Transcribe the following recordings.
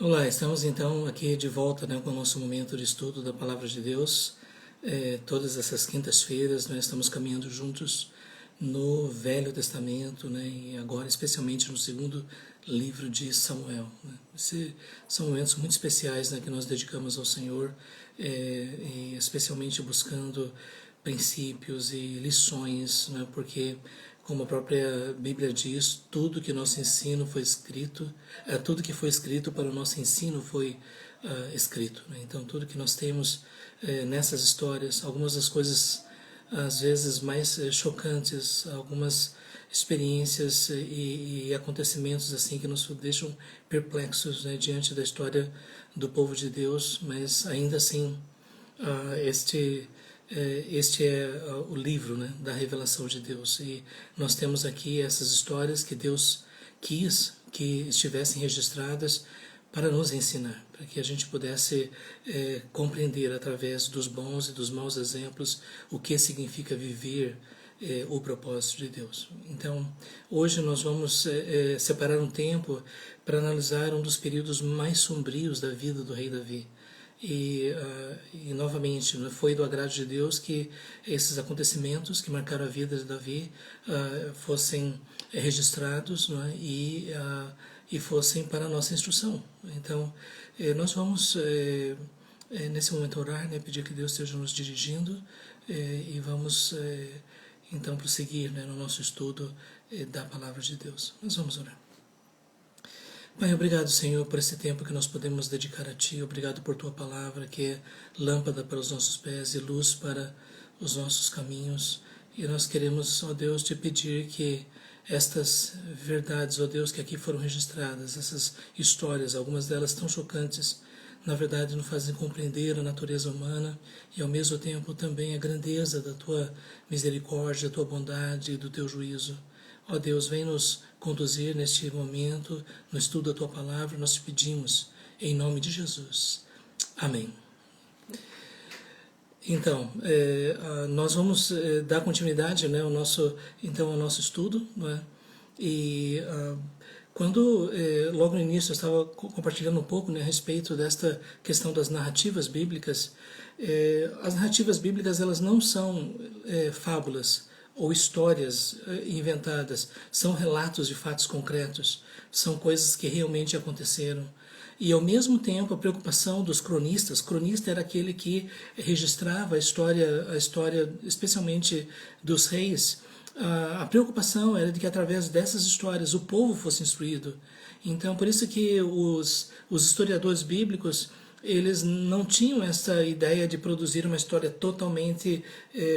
Olá, estamos então aqui de volta, com o nosso momento de estudo da Palavra de Deus. Todas essas quintas-feiras nós estamos caminhando juntos no Velho Testamento, e agora especialmente no segundo livro de Samuel. São momentos muito especiais, que nós dedicamos ao Senhor, e especialmente buscando princípios e lições, porque como a própria Bíblia diz, tudo que nosso ensino foi escrito, tudo que foi escrito para o nosso ensino foi escrito. Então, tudo que nós temos nessas histórias, algumas das coisas às vezes mais chocantes, algumas experiências e acontecimentos assim que nos deixam perplexos, diante da história do povo de Deus, mas ainda assim este é o livro, da revelação de Deus, e nós temos aqui essas histórias que Deus quis que estivessem registradas para nos ensinar, para que a gente pudesse compreender através dos bons e dos maus exemplos o que significa viver o propósito de Deus. Então, hoje nós vamos separar um tempo para analisar um dos períodos mais sombrios da vida do rei Davi. E novamente, foi do agrado de Deus que esses acontecimentos que marcaram a vida de Davi fossem registrados, e fossem para a nossa instrução. Então, nós vamos nesse momento orar, pedir que Deus esteja nos dirigindo, e vamos então prosseguir no nosso estudo da Palavra de Deus. Nós vamos orar. Pai, obrigado, Senhor, por esse tempo que nós podemos dedicar a Ti. Obrigado por Tua Palavra, que é lâmpada para os nossos pés e luz para os nossos caminhos. E nós queremos, ó Deus, Te pedir que estas verdades, ó Deus, que aqui foram registradas, essas histórias, algumas delas tão chocantes, na verdade nos fazem compreender a natureza humana e ao mesmo tempo também a grandeza da Tua misericórdia, da Tua bondade e do Teu juízo. Ó Deus, vem nos conduzir neste momento, no estudo da Tua Palavra, nós te pedimos, em nome de Jesus. Amém. Então, nós vamos dar continuidade ao nosso estudo, E quando, logo no início, eu estava compartilhando um pouco a respeito desta questão das narrativas bíblicas. As narrativas bíblicas, elas não são fábulas ou histórias inventadas, são relatos de fatos concretos, são coisas que realmente aconteceram. E ao mesmo tempo a preocupação dos cronistas, cronista era aquele que registrava a história especialmente dos reis, a preocupação era de que através dessas histórias o povo fosse instruído. Então por isso que os historiadores bíblicos, eles não tinham essa ideia de produzir uma história totalmente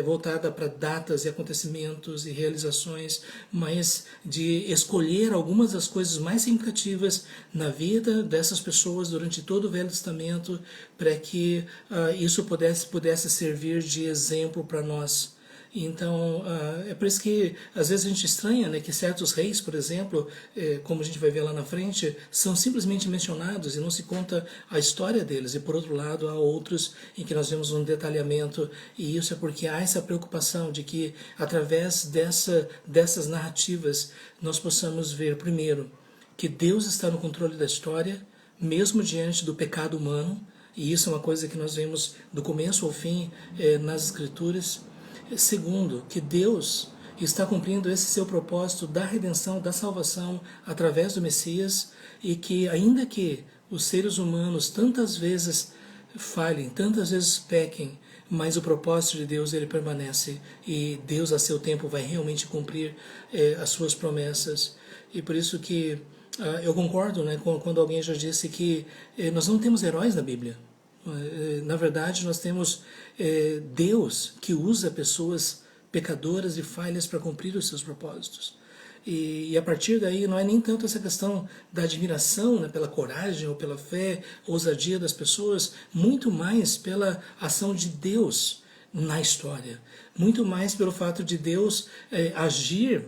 voltada para datas e acontecimentos e realizações, mas de escolher algumas das coisas mais significativas na vida dessas pessoas durante todo o Velho Testamento, para que isso pudesse servir de exemplo para nós. Então, é por isso que às vezes a gente estranha que certos reis, por exemplo, como a gente vai ver lá na frente, são simplesmente mencionados e não se conta a história deles. E por outro lado, há outros em que nós vemos um detalhamento, e isso é porque há essa preocupação de que através dessas narrativas nós possamos ver, primeiro, que Deus está no controle da história, mesmo diante do pecado humano, e isso é uma coisa que nós vemos do começo ao fim nas Escrituras. Segundo, que Deus está cumprindo esse seu propósito da redenção, da salvação através do Messias, e que ainda que os seres humanos tantas vezes falhem, tantas vezes pequem, mas o propósito de Deus ele permanece, e Deus a seu tempo vai realmente cumprir as suas promessas. E por isso que eu concordo quando alguém já disse que nós não temos heróis na Bíblia. Na verdade, nós temos Deus que usa pessoas pecadoras e falhas para cumprir os seus propósitos. E a partir daí não é nem tanto essa questão da admiração pela coragem ou pela fé, ousadia das pessoas, muito mais pela ação de Deus na história, muito mais pelo fato de Deus agir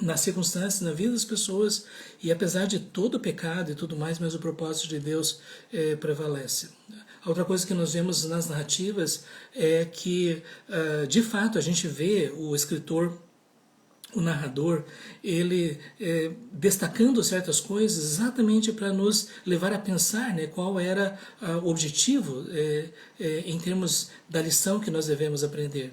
nas circunstâncias, na vida das pessoas, e apesar de todo o pecado e tudo mais, mas o propósito de Deus prevalece. Outra coisa que nós vemos nas narrativas é que, de fato, a gente vê o escritor o narrador, ele destacando certas coisas exatamente para nos levar a pensar, né, qual era o objetivo em termos da lição que nós devemos aprender.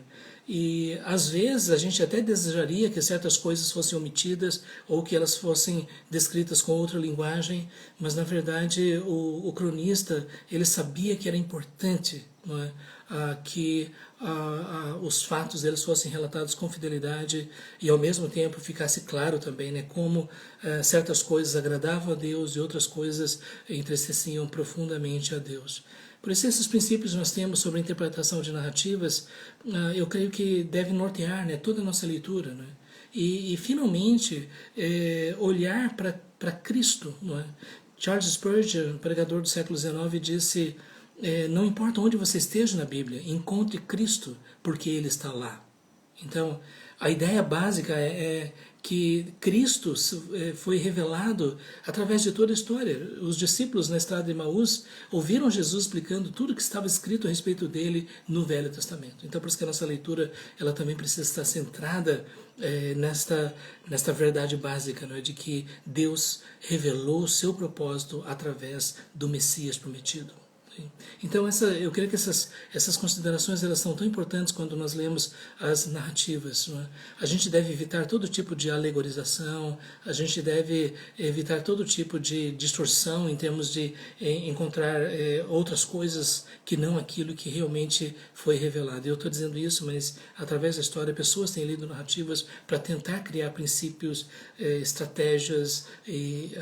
E às vezes a gente até desejaria que certas coisas fossem omitidas ou que elas fossem descritas com outra linguagem, mas na verdade o cronista, ele sabia que era importante, não é? Que os fatos deles fossem relatados com fidelidade e ao mesmo tempo ficasse claro também, né, como certas coisas agradavam a Deus e outras coisas entristeciam profundamente a Deus. Por isso, esses princípios que nós temos sobre a interpretação de narrativas, eu creio que devem nortear, né, toda a nossa leitura. Né? E finalmente, olhar para Cristo. Não é? Charles Spurgeon, pregador do século XIX, disse: não importa onde você esteja na Bíblia, encontre Cristo, porque Ele está lá. Então, a ideia básica é que Cristo foi revelado através de toda a história. Os discípulos na estrada de Emaús ouviram Jesus explicando tudo que estava escrito a respeito dele no Velho Testamento. Então, por isso que a nossa leitura ela também precisa estar centrada nesta verdade básica, não é? De que Deus revelou o seu propósito através do Messias prometido. Então eu creio que essas considerações elas são tão importantes quando nós lemos as narrativas. Não é? A gente deve evitar todo tipo de alegorização, a gente deve evitar todo tipo de distorção em termos de encontrar outras coisas que não aquilo que realmente foi revelado. Eu estou dizendo isso, mas através da história pessoas têm lido narrativas para tentar criar princípios, estratégias e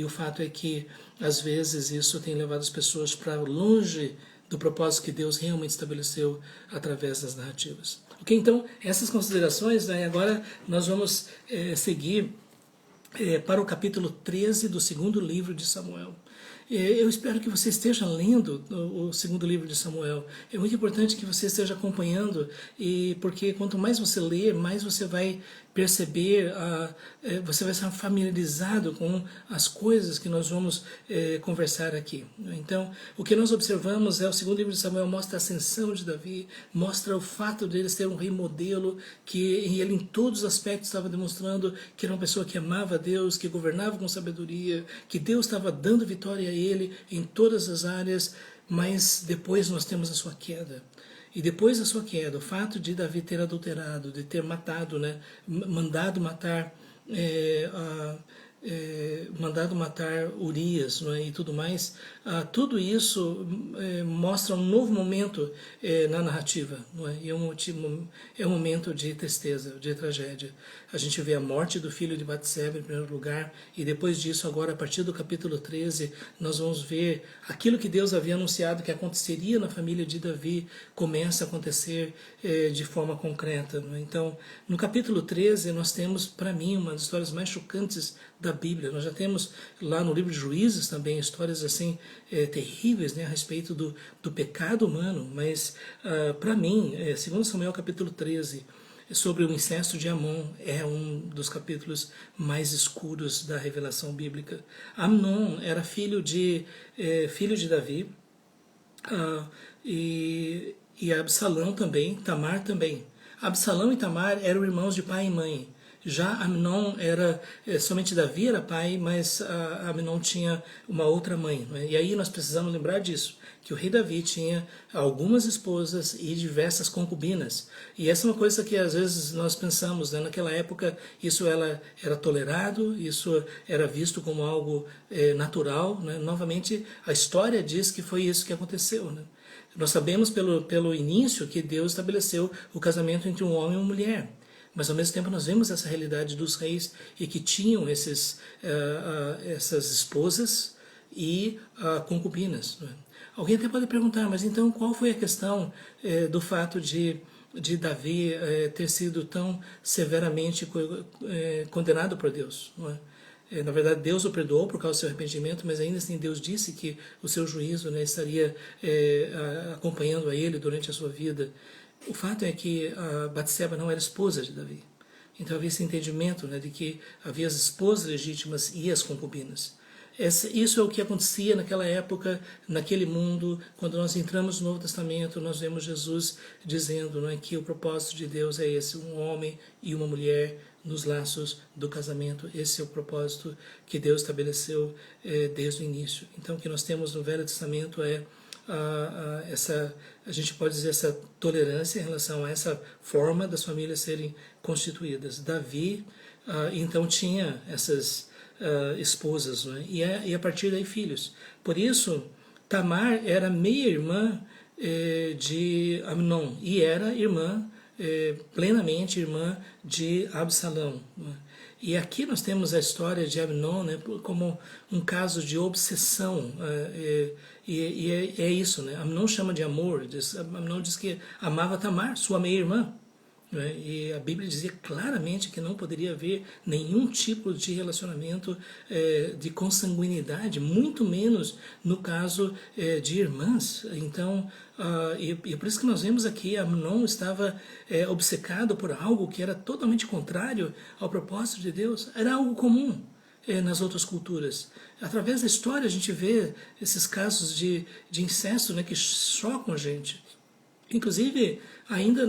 o fato é que às vezes isso tem levado as pessoas para longe do propósito que Deus realmente estabeleceu através das narrativas. Ok, então essas considerações, né, agora nós vamos seguir para o capítulo 13 do segundo livro de Samuel. Eu espero que você esteja lendo o segundo livro de Samuel. É muito importante que você esteja acompanhando, porque quanto mais você ler, mais você vai perceber, você vai estar familiarizado com as coisas que nós vamos conversar aqui. Então, o que nós observamos o segundo livro de Samuel mostra a ascensão de Davi, mostra o fato dele ser um rei modelo, que ele em todos os aspectos estava demonstrando que era uma pessoa que amava a Deus, que governava com sabedoria, que Deus estava dando vitória a ele em todas as áreas, mas depois nós temos a sua queda. E depois da sua queda, o fato de Davi ter adulterado, de ter matado, né, mandado matar Urias, não é, e tudo mais, tudo isso mostra um novo momento na narrativa, não é? E é um momento de tristeza, de tragédia. A gente vê a morte do filho de Batseba em primeiro lugar, e depois disso, agora a partir do capítulo 13, nós vamos ver aquilo que Deus havia anunciado que aconteceria na família de Davi, começa a acontecer de forma concreta. Não é? Então, no capítulo 13, nós temos, para mim, uma das histórias mais chocantes da Bíblia. Nós já temos lá no livro de Juízes também histórias assim terríveis, né, a respeito do pecado humano, mas para mim, segundo Samuel capítulo 13, sobre o incesto de Amnon, é um dos capítulos mais escuros da revelação bíblica. Amnon era filho de Davi, e Absalão também, Tamar também. Absalão e Tamar eram irmãos de pai e mãe. Já Amnon era, somente Davi era pai, mas Amnon tinha uma outra mãe. Né? E aí nós precisamos lembrar disso, que o rei Davi tinha algumas esposas e diversas concubinas. E essa é uma coisa que às vezes nós pensamos, né? Naquela época isso era tolerado, isso era visto como algo natural. Né? Novamente, a história diz que foi isso que aconteceu. Né? Nós sabemos pelo início que Deus estabeleceu o casamento entre um homem e uma mulher. Mas ao mesmo tempo nós vemos essa realidade dos reis e que tinham essas esposas e concubinas. Né? Alguém até pode perguntar, mas então qual foi a questão do fato de Davi ter sido tão severamente condenado por Deus? Não é? Na verdade, Deus o perdoou por causa do seu arrependimento, mas ainda assim Deus disse que o seu juízo, né, estaria acompanhando a ele durante a sua vida. O fato é que a Batseba não era esposa de Davi. Então havia esse entendimento, né, de que havia as esposas legítimas e as concubinas. Isso é o que acontecia naquela época, naquele mundo. Quando nós entramos no Novo Testamento, nós vemos Jesus dizendo, né, que o propósito de Deus é esse, um homem e uma mulher nos laços do casamento. Esse é o propósito que Deus estabeleceu desde o início. Então, o que nós temos no Velho Testamento é a gente pode dizer, essa tolerância em relação a essa forma das famílias serem constituídas. Davi, então, tinha essas esposas, né? E a partir daí filhos. Por isso, Tamar era meia-irmã de Amnon e era irmã, plenamente irmã de Absalão, né? E aqui nós temos a história de Amnon, né, como um caso de obsessão, é isso, né? Amnon chama de amor, Amnon diz que amava Tamar, sua meia-irmã, né? E a Bíblia dizia claramente que não poderia haver nenhum tipo de relacionamento de consanguinidade, muito menos no caso de irmãs. Então, e é por isso que nós vemos aqui, Amnon estava obcecado por algo que era totalmente contrário ao propósito de Deus, era algo comum nas outras culturas. Através da história a gente vê esses casos de incesto, né, que chocam a gente. Inclusive, ainda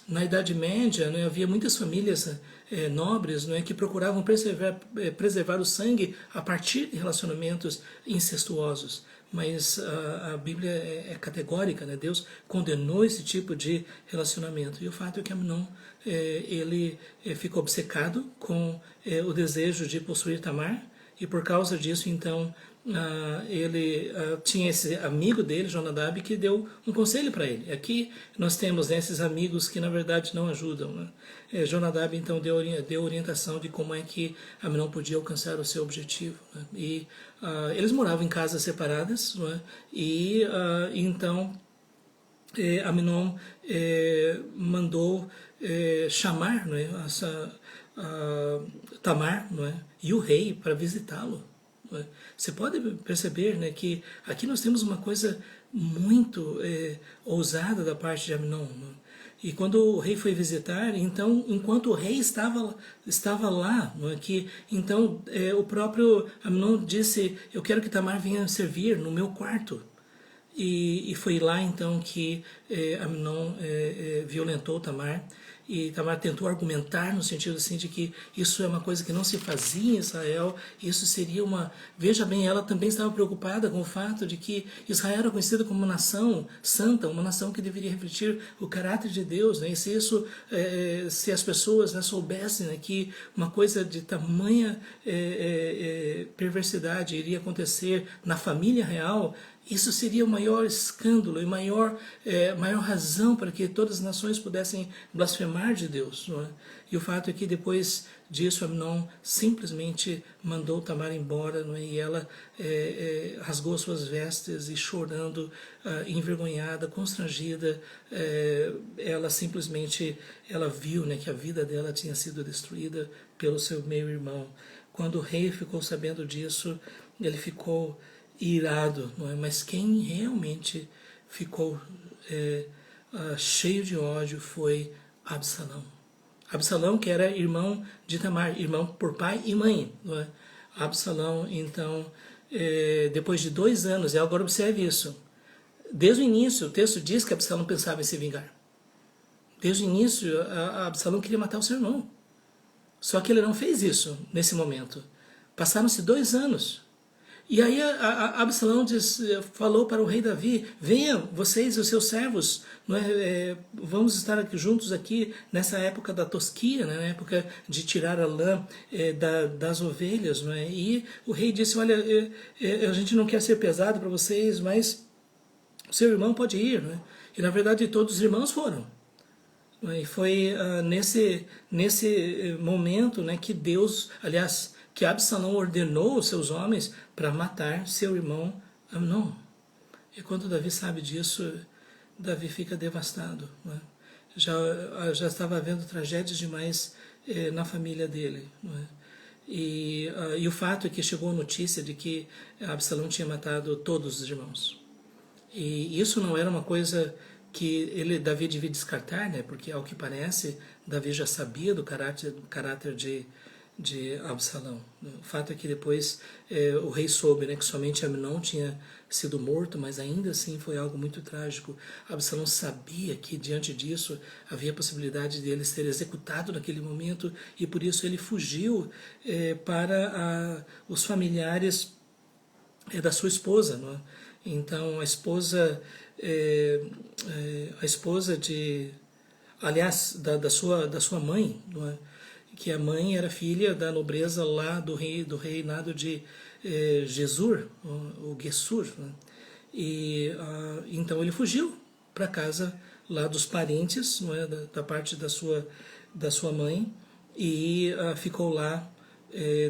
na Idade Média, né, havia muitas famílias nobres, né, que procuravam preservar o sangue a partir de relacionamentos incestuosos. Mas a Bíblia é categórica, né? Deus condenou esse tipo de relacionamento. E o fato é que Amnon ele ficou obcecado com o desejo de possuir Tamar, e por causa disso, então, ele tinha esse amigo dele, Jonadab, que deu um conselho para ele. Aqui nós temos, né, esses amigos que na verdade não ajudam, né? Jonadab então deu orientação de como é que Amnon podia alcançar o seu objetivo, né? E eles moravam em casas separadas, né? E então Amnon mandou chamar, né, Tamar, né, e o rei para visitá-lo. Você pode perceber, né, que aqui nós temos uma coisa muito ousada da parte de Amnon, né? E quando o rei foi visitar, então, enquanto o rei estava lá, não é, que, então o próprio Amnon disse: eu quero que Tamar venha servir no meu quarto. E foi lá então que Amnon violentou Tamar. E Tamar tentou argumentar no sentido assim de que isso é uma coisa que não se fazia em Israel, isso seria uma... Veja bem, ela também estava preocupada com o fato de que Israel era conhecido como uma nação santa, uma nação que deveria refletir o caráter de Deus, né? E se isso, se as pessoas, né, soubessem, né, que uma coisa de tamanha perversidade iria acontecer na família real, isso seria o maior escândalo e maior razão para que todas as nações pudessem blasfemar de Deus, não é? E o fato é que depois disso Amnon simplesmente mandou Tamar embora, não é? E ela rasgou suas vestes e chorando, envergonhada, constrangida, ela simplesmente viu, né, que a vida dela tinha sido destruída pelo seu meio-irmão. Quando o rei ficou sabendo disso, ele ficou irado, não é? Mas quem realmente ficou cheio de ódio foi Absalão. Absalão, que era irmão de Tamar, irmão por pai e mãe, não é? Absalão, então, depois de 2 anos, e agora observe isso, desde o início o texto diz que Absalão pensava em se vingar. Desde o início, Absalão queria matar o seu irmão. Só que ele não fez isso nesse momento. Passaram-se 2 anos. E aí Absalão falou para o rei Davi: venha, vocês e os seus servos, não é, vamos estar aqui juntos aqui nessa época da tosquia, né, na época de tirar a lã das ovelhas. Não é? E o rei disse: olha, a gente não quer ser pesado para vocês, mas o seu irmão pode ir. Não é? E na verdade todos os irmãos foram. E foi nesse momento, né, que Deus, aliás, que Absalão ordenou os seus homens para matar seu irmão Amnon. E quando Davi sabe disso, Davi fica devastado, né? Já estava havendo tragédias demais na família dele, né? E o fato é que chegou a notícia de que Absalão tinha matado todos os irmãos. E isso não era uma coisa que Davi devia descartar, né? Porque ao que parece, Davi já sabia do caráter de Absalão. O fato é que depois o rei soube, né, que somente Amnon tinha sido morto, mas ainda assim foi algo muito trágico. Absalão sabia que diante disso havia a possibilidade de ele ser executado naquele momento e por isso ele fugiu para os familiares da sua esposa, não é? Então a esposa de, aliás, da sua mãe, não é? Que a mãe era filha da nobreza lá do reinado de Gesur, o Gesur, né? E então ele fugiu para casa lá dos parentes, não é? Da parte da sua mãe, e ficou lá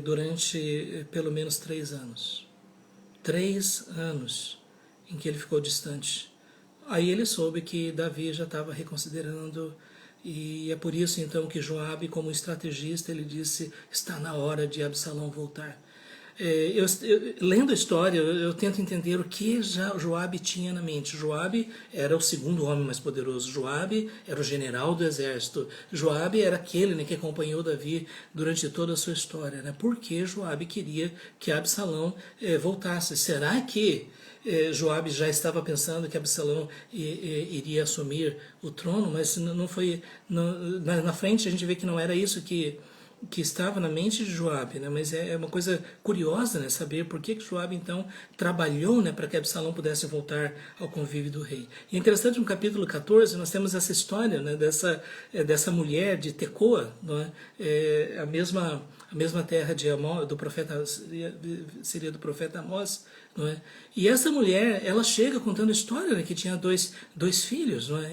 durante pelo menos 3 anos. 3 anos em que ele ficou distante. Aí ele soube que Davi já estava reconsiderando, e é por isso então que Joabe, como estrategista, ele disse: está na hora de Absalão voltar. Lendo a história, eu tento entender o que Joabe tinha na mente. Joabe era o segundo homem mais poderoso. Joabe era o general do exército. Joabe era aquele, né, que acompanhou Davi durante toda a sua história. Né? Por que Joabe queria que Absalão voltasse? Será que Joabe já estava pensando que Absalão iria assumir o trono? Mas não foi. Na frente a gente vê que não era isso que estava na mente de Joabe, né? Mas é uma coisa curiosa, né? Saber por que Joabe então trabalhou, né, para que Absalão pudesse voltar ao convívio do rei. E é interessante, no capítulo 14 nós temos essa história, né, dessa mulher de Tecoa, não é? A mesma terra de Amós, do profeta, seria do profeta Amós, não é? E essa mulher, ela chega contando a história, né, que tinha dois filhos, não é?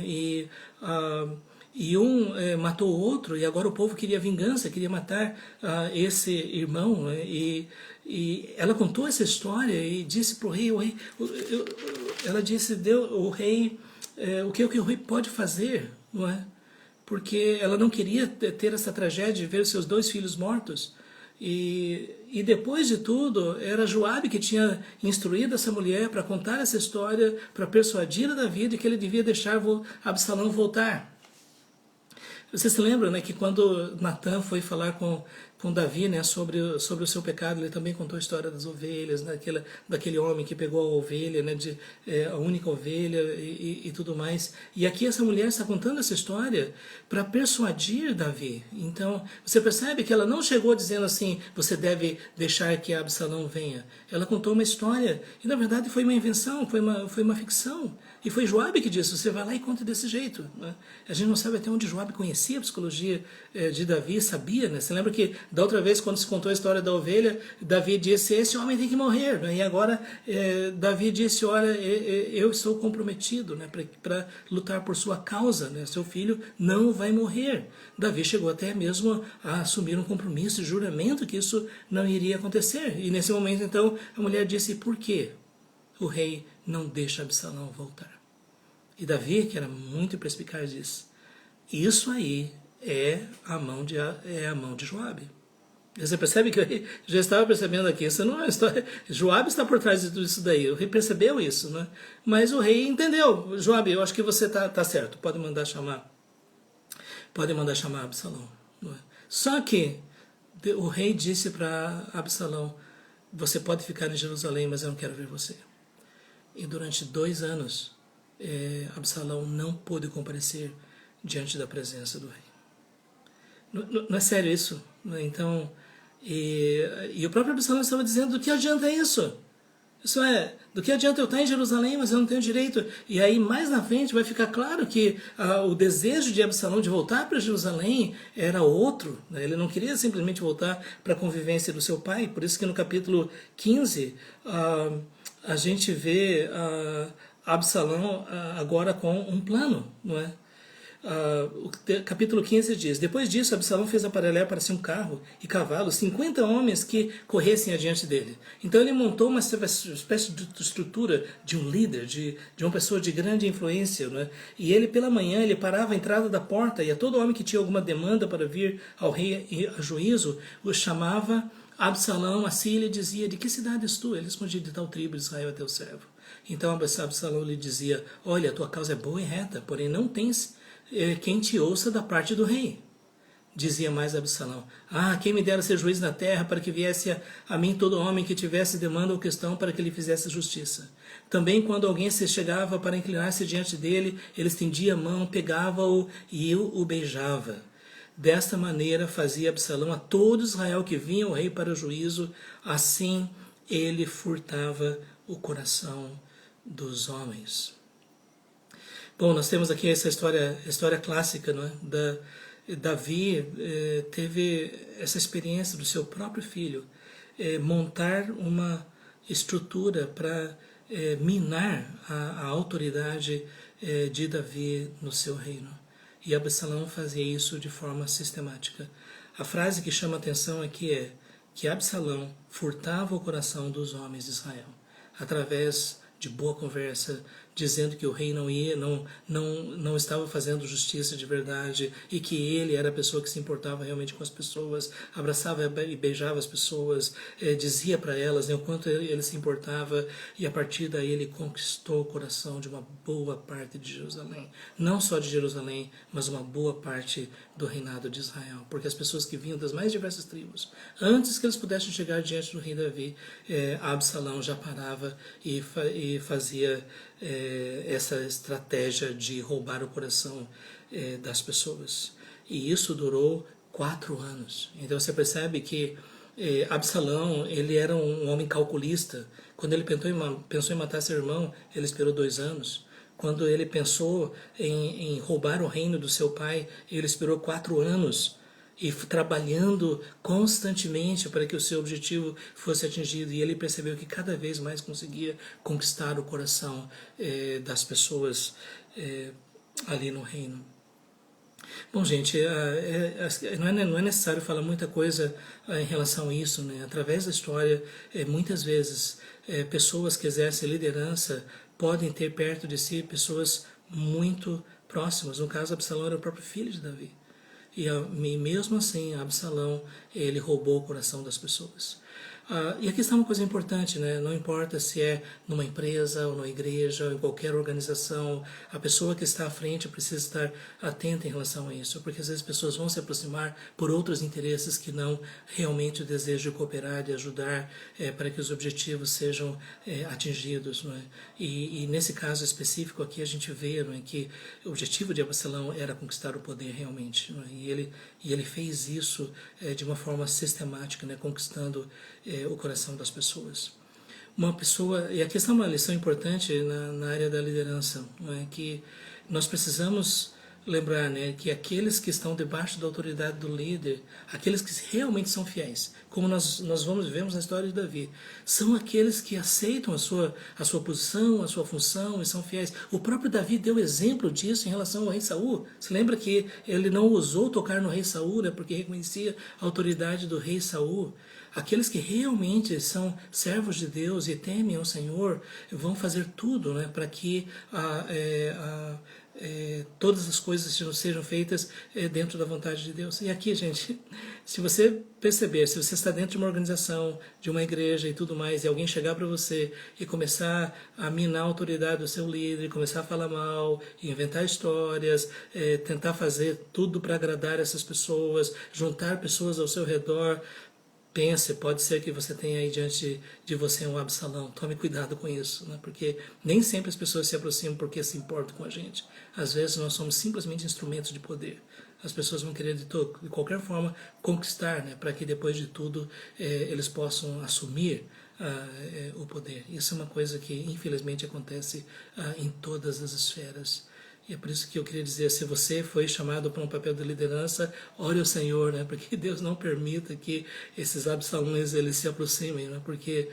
E um matou o outro, e agora o povo queria vingança, queria matar esse irmão, né? E ela contou essa história e disse para o rei, ela disse, o rei, o que o rei pode fazer, não é? Porque ela não queria ter essa tragédia de ver seus 2 filhos mortos. E depois de tudo, era Joabe que tinha instruído essa mulher para contar essa história, para persuadir a Davi de que ele devia deixar Absalão voltar. Você se lembra, né, que quando Natan foi falar com Davi, né, sobre o seu pecado, ele também contou a história das ovelhas, né, daquele homem que pegou a ovelha, né, a única ovelha e tudo mais. E aqui essa mulher está contando essa história para persuadir Davi. Então, você percebe que ela não chegou dizendo assim, você deve deixar que Absalão venha. Ela contou uma história, e na verdade foi uma invenção, foi uma ficção. E foi Joabe que disse, você vai lá e conta desse jeito. Né? A gente não sabe até onde Joabe conhecia a psicologia de Davi, sabia, né? Você lembra que da outra vez, quando se contou a história da ovelha, Davi disse, esse homem tem que morrer. Né? E agora Davi disse, olha, eu estou comprometido, né, para lutar por sua causa. Né? Seu filho não vai morrer. Davi chegou até mesmo a assumir um compromisso, juramento que isso não iria acontecer. E nesse momento, então, a mulher disse, por quê? O rei não deixa Absalão voltar. E Davi, que era muito perspicaz, diz, isso aí é a mão de Joabe. Você percebe que eu já estava percebendo aqui, isso não é uma história. Joabe está por trás de tudo isso daí, o rei percebeu isso, né? Mas o rei entendeu. Joabe, eu acho que você está certo, pode mandar chamar Absalão. Não é? Só que o rei disse para Absalão, você pode ficar em Jerusalém, mas eu não quero ver você. E durante 2 anos, Absalão não pôde comparecer diante da presença do rei. Não é sério isso? Então, e o próprio Absalão estava dizendo, do que adianta isso? Isso é, do que adianta eu estar em Jerusalém, mas eu não tenho direito? E aí, mais na frente, vai ficar claro que o desejo de Absalão de voltar para Jerusalém era outro. Né? Ele não queria simplesmente voltar para a convivência do seu pai. Por isso que no capítulo 15, a gente vê Absalão agora com um plano, não é? O capítulo 15 diz, depois disso Absalão fez aparelhar para si um carro e cavalos, 50 homens que corressem adiante dele. Então ele montou uma espécie de estrutura de um líder, de uma pessoa de grande influência, né? E ele pela manhã ele parava à entrada da porta e a todo homem que tinha alguma demanda para vir ao rei a juízo, o chamava Absalão, assim lhe dizia, de que cidade és tu? Ele respondia, de tal tribo de Israel é teu servo. Então Absalão lhe dizia, olha, a tua causa é boa e reta, porém não tens quem te ouça da parte do rei. dizia mais Absalão. Ah, quem me dera ser juiz na terra, para que viesse a mim todo homem que tivesse demanda ou questão, para que lhe fizesse justiça. Também quando alguém se chegava para inclinar-se diante dele, ele estendia a mão, pegava-o e o beijava. Desta maneira fazia Absalão a todo Israel que vinha o rei para o juízo, assim ele furtava o coração dos homens. Bom, nós temos aqui essa história clássica, não é? Davi teve essa experiência do seu próprio filho montar uma estrutura para minar a autoridade de Davi no seu reino. E Absalão fazia isso de forma sistemática. A frase que chama a atenção aqui é que Absalão furtava o coração dos homens de Israel através de boa conversa, dizendo que o rei não estava fazendo justiça de verdade e que ele era a pessoa que se importava realmente com as pessoas, abraçava e beijava as pessoas, dizia para elas o quanto ele se importava, e a partir daí ele conquistou o coração de uma boa parte de Jerusalém. Não só de Jerusalém, mas uma boa parte do reinado de Israel, porque as pessoas que vinham das mais diversas tribos, antes que eles pudessem chegar diante do rei Davi, Absalão já parava e fazia essa estratégia de roubar o coração das pessoas. E isso durou 4 anos. Então você percebe que Absalão, ele era um homem calculista. Quando ele pensou em matar seu irmão, ele esperou 2 anos. Quando ele pensou em roubar o reino do seu pai, ele esperou 4 anos. E trabalhando constantemente para que o seu objetivo fosse atingido. E ele percebeu que cada vez mais conseguia conquistar o coração das pessoas ali no reino. Bom, gente, não é necessário falar muita coisa em relação a isso, né? Através da história, muitas vezes, pessoas que exercem liderança podem ter perto de si pessoas muito próximas. No caso, Absalão era o próprio filho de Davi. E mesmo assim, Absalão, ele roubou o coração das pessoas. E aqui está uma coisa importante, né? Não importa se é numa empresa, ou numa igreja, ou em qualquer organização, a pessoa que está à frente precisa estar atenta em relação a isso, porque às vezes as pessoas vão se aproximar por outros interesses que não realmente o desejo de cooperar, de ajudar para que os objetivos sejam atingidos. Não é? E nesse caso específico aqui a gente vê, não é, que o objetivo de Absalão era conquistar o poder realmente. Não é? E ele fez isso de uma forma sistemática, né, conquistando o coração das pessoas. Uma pessoa, e aqui está uma lição importante na área da liderança, não é, que nós precisamos lembrar, né, que aqueles que estão debaixo da autoridade do líder, aqueles que realmente são fiéis, como nós vemos na história de Davi, são aqueles que aceitam a sua posição, a sua função e são fiéis. O próprio Davi deu exemplo disso em relação ao rei Saul. Você lembra que ele não ousou tocar no rei Saul, né, porque reconhecia a autoridade do rei Saul? Aqueles que realmente são servos de Deus e temem ao Senhor vão fazer tudo, né, para que todas as coisas sejam feitas dentro da vontade de Deus. E aqui, gente, se você perceber, se você está dentro de uma organização, de uma igreja e tudo mais, e alguém chegar para você e começar a minar a autoridade do seu líder, começar a falar mal, inventar histórias, tentar fazer tudo para agradar essas pessoas, juntar pessoas ao seu redor, pense, pode ser que você tenha aí diante de você um Absalão. Tome cuidado com isso, né? Porque nem sempre as pessoas se aproximam porque se importam com a gente. Às vezes nós somos simplesmente instrumentos de poder. As pessoas vão querer de qualquer forma conquistar, né? Para que depois de tudo eles possam assumir o poder. Isso é uma coisa que infelizmente acontece em todas as esferas. E é por isso que eu queria dizer, se você foi chamado para um papel de liderança, ore ao Senhor, né? Porque Deus não permita que esses Absalões eles se aproximem, né? Porque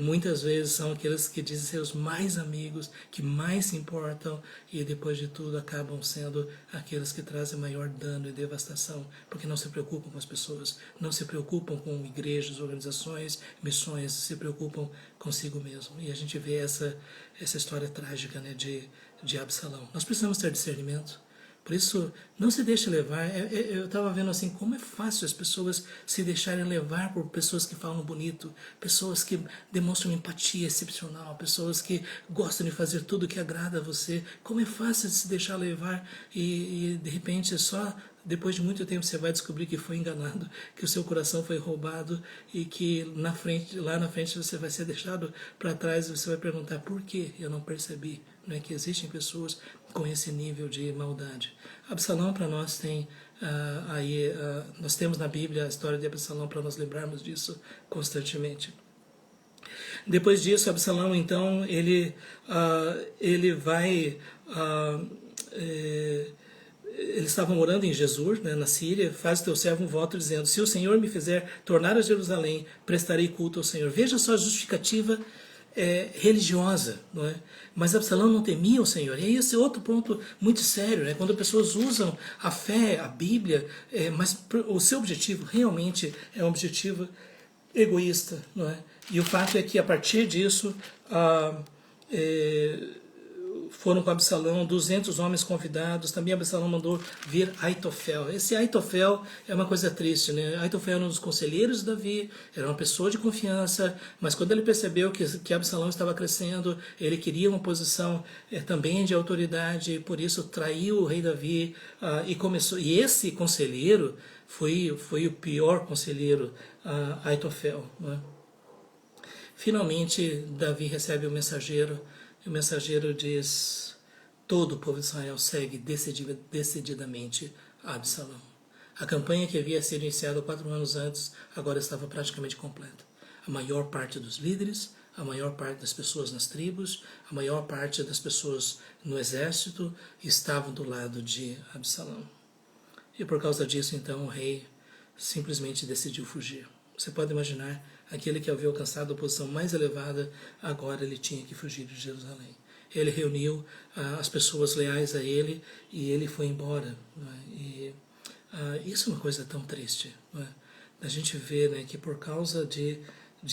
muitas vezes são aqueles que dizem ser os mais amigos, que mais se importam e depois de tudo acabam sendo aqueles que trazem maior dano e devastação, porque não se preocupam com as pessoas, não se preocupam com igrejas, organizações, missões, se preocupam consigo mesmo. E a gente vê essa história trágica, né, de Absalão. Nós precisamos ter discernimento, Por isso, não se deixe levar. Eu estava vendo assim como é fácil as pessoas se deixarem levar por pessoas que falam bonito, pessoas que demonstram empatia excepcional, pessoas que gostam de fazer tudo que agrada a você. Como é fácil de se deixar levar e de repente só depois de muito tempo você vai descobrir que foi enganado, que o seu coração foi roubado e que lá na frente você vai ser deixado para trás e você vai perguntar por que eu não percebi, não é que existem pessoas com esse nível de maldade. Absalão para nós tem nós temos na Bíblia a história de Absalão para nós lembrarmos disso constantemente. Depois disso, Absalão então ele vai eles estavam morando em Jesur, né, na Síria. Faz o teu servo um voto dizendo: se o Senhor me fizer tornar a Jerusalém, prestarei culto ao Senhor. Veja só a justificativa religiosa, não é? Mas Absalão não temia o Senhor. E esse é outro ponto muito sério, né? Quando pessoas usam a fé, a Bíblia, mas o seu objetivo realmente é um objetivo egoísta, não é? E o fato é que a partir disso foram com Absalão 200 homens convidados. Também Absalão mandou vir Aitofel. Esse Aitofel é uma coisa triste, né? Aitofel era um dos conselheiros de Davi, era uma pessoa de confiança, mas quando ele percebeu que Absalão estava crescendo, ele queria uma posição também de autoridade, por isso traiu o rei Davi e esse conselheiro foi o pior conselheiro, Aitofel, né? Finalmente Davi recebe o mensageiro. E o mensageiro diz: todo o povo de Israel segue decididamente a Absalão. A campanha que havia sido iniciada 4 anos antes agora estava praticamente completa. A maior parte dos líderes, a maior parte das pessoas nas tribos, a maior parte das pessoas no exército estavam do lado de Absalão. E por causa disso, então, o rei simplesmente decidiu fugir. Você pode imaginar, aquele que havia alcançado a posição mais elevada, agora ele tinha que fugir de Jerusalém. Ele reuniu as pessoas leais a ele e ele foi embora. Não é? E isso é uma coisa tão triste. Não é? A gente vê, né, que por causa de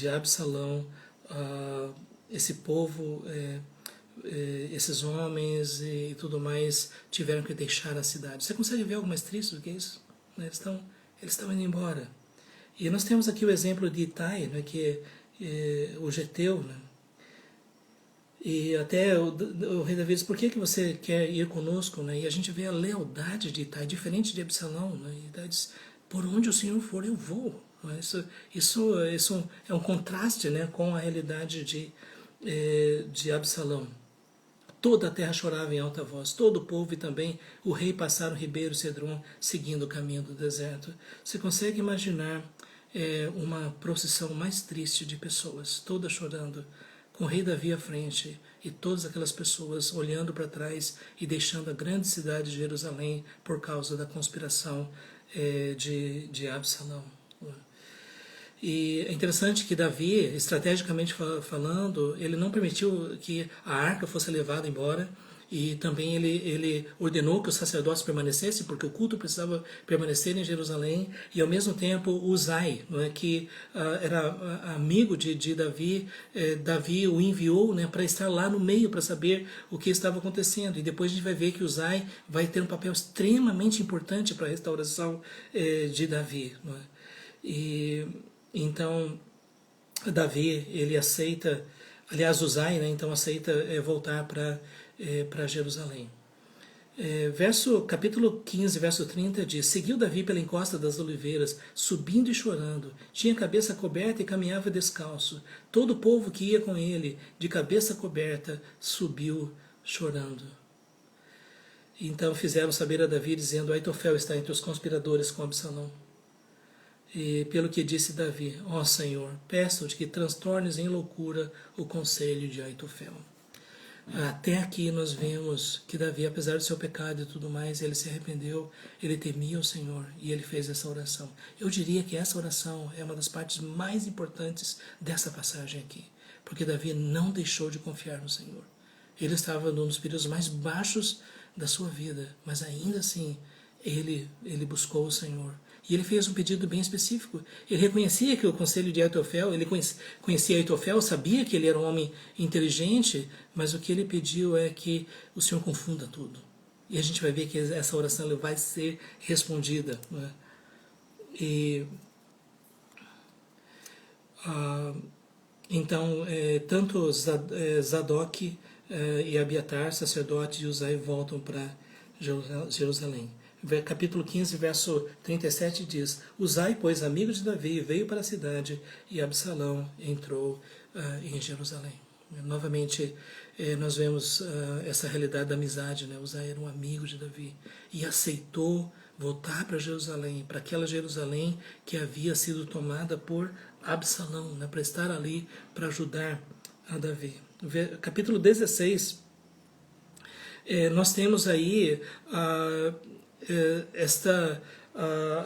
Absalão, esse povo, esses homens e tudo mais tiveram que deixar a cidade. Você consegue ver algo mais triste do que isso? Né? Eles estão indo embora. E nós temos aqui o exemplo de Itai, né, que é o geteu, né? E até o rei Davi diz: por que você quer ir conosco? Né? E a gente vê a lealdade de Itai, diferente de Absalão. Né? E Itai diz: por onde o Senhor for, eu vou. Né? Isso é um contraste, né, com a realidade de Absalão. Toda a terra chorava em alta voz, todo o povo e também o rei passaram o ribeiro Cedron, seguindo o caminho do deserto. Você consegue imaginar uma procissão mais triste de pessoas, todas chorando, com o rei Davi à frente e todas aquelas pessoas olhando para trás e deixando a grande cidade de Jerusalém por causa da conspiração de Absalão. E é interessante que Davi, estrategicamente falando, ele não permitiu que a arca fosse levada embora, e também ele ordenou que os sacerdotes permanecessem, porque o culto precisava permanecer em Jerusalém, e ao mesmo tempo Uzai, não é, que era amigo de Davi, Davi o enviou, né, para estar lá no meio, para saber o que estava acontecendo, e depois a gente vai ver que Uzai vai ter um papel extremamente importante para a restauração de Davi. Não é? E então Davi, ele aceita, aliás Uzai, né, então aceita voltar para Jerusalém. Capítulo 15, verso 30 diz: seguiu Davi pela encosta das oliveiras, subindo e chorando, tinha a cabeça coberta e caminhava descalço. Todo o povo que ia com ele, de cabeça coberta, subiu chorando. Então fizeram saber a Davi, dizendo: Aitofel está entre os conspiradores com Absalão. E pelo que disse Davi: ó Senhor, peço-te que transtornes em loucura o conselho de Aitofel. Até aqui nós vemos que Davi, apesar do seu pecado e tudo mais, ele se arrependeu, ele temia o Senhor e ele fez essa oração. Eu diria que essa oração é uma das partes mais importantes dessa passagem aqui, porque Davi não deixou de confiar no Senhor. Ele estava num dos períodos mais baixos da sua vida, mas ainda assim ele buscou o Senhor. E ele fez um pedido bem específico. Ele reconhecia que o conselho de Aitofel, ele conhecia Aitofel, sabia que ele era um homem inteligente, mas o que ele pediu é que o Senhor confunda tudo. E a gente vai ver que essa oração ela vai ser respondida. Né? E então, tanto Zadok e Abiatar, sacerdote, e Uzai voltam para Jerusalém. Capítulo 15, verso 37 diz: Uzai, pois, amigo de Davi, veio para a cidade, e Absalão entrou em Jerusalém. Novamente, nós vemos essa realidade da amizade. Né? Uzai era um amigo de Davi e aceitou voltar para Jerusalém, para aquela Jerusalém que havia sido tomada por Absalão, né? Para estar ali para ajudar a Davi. Capítulo 16, nós temos aí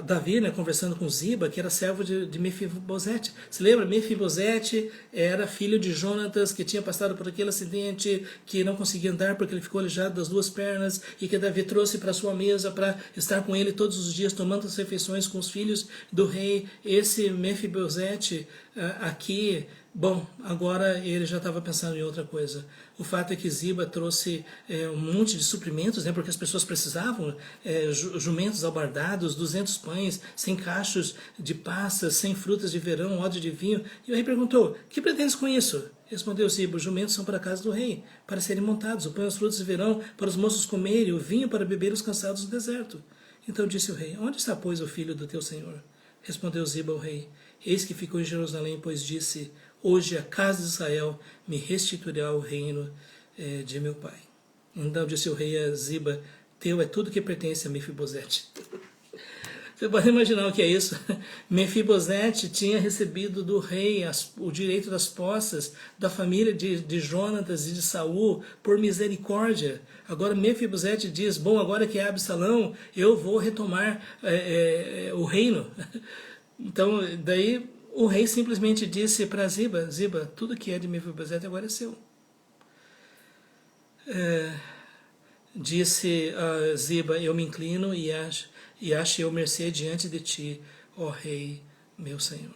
Davi, né, conversando com Ziba, que era servo de Mefibosete. Se lembra? Mefibosete era filho de Jonatas, que tinha passado por aquele acidente, que não conseguia andar porque ele ficou aleijado das duas pernas, e que Davi trouxe para sua mesa para estar com ele todos os dias, tomando as refeições com os filhos do rei. Esse Mefibosete aqui, bom, agora ele já estava pensando em outra coisa. O fato é que Ziba trouxe um monte de suprimentos, né, porque as pessoas precisavam, jumentos albardados, 200 pães, 100 cachos de passas, 100 frutas de verão, odre de vinho. E o rei perguntou: que pretendes com isso? Respondeu Ziba: os jumentos são para a casa do rei, para serem montados, o pão e as frutas de verão para os moços comerem, o vinho para beber os cansados do deserto. Então disse o rei: onde está, pois, o filho do teu senhor? Respondeu Ziba ao rei: eis que ficou em Jerusalém, pois disse: hoje a casa de Israel me restituirá o reino de meu pai. Então disse o rei a Ziba: teu é tudo que pertence a Mefibosete. Você pode imaginar o que é isso? Mefibosete tinha recebido do rei o direito das posses da família de Jonatas e de Saul por misericórdia. Agora Mefibosete diz: bom, agora que é Absalão, eu vou retomar o reino. Então, daí o rei simplesmente disse para Ziba: Ziba, tudo que é de Mefibosete agora é seu. Disse a Ziba: eu me inclino e acho eu mercê diante de ti, ó rei, meu senhor.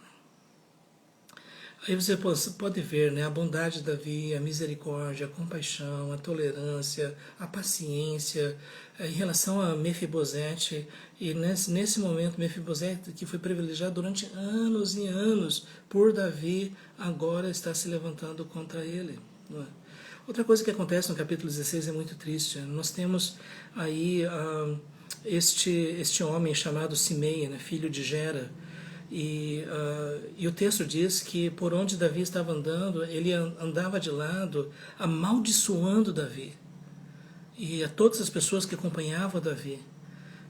Aí você pode ver, né, a bondade de Davi, a misericórdia, a compaixão, a tolerância, a paciência em relação a Mefibosete. E nesse momento, Mefibosete, que foi privilegiado durante anos e anos por Davi, agora está se levantando contra ele. Não é? Outra coisa que acontece no capítulo 16 é muito triste. Nós temos aí este homem chamado Simei, né, filho de Gera. E o texto diz que por onde Davi estava andando, ele andava de lado, amaldiçoando Davi. E a todas as pessoas que acompanhavam Davi.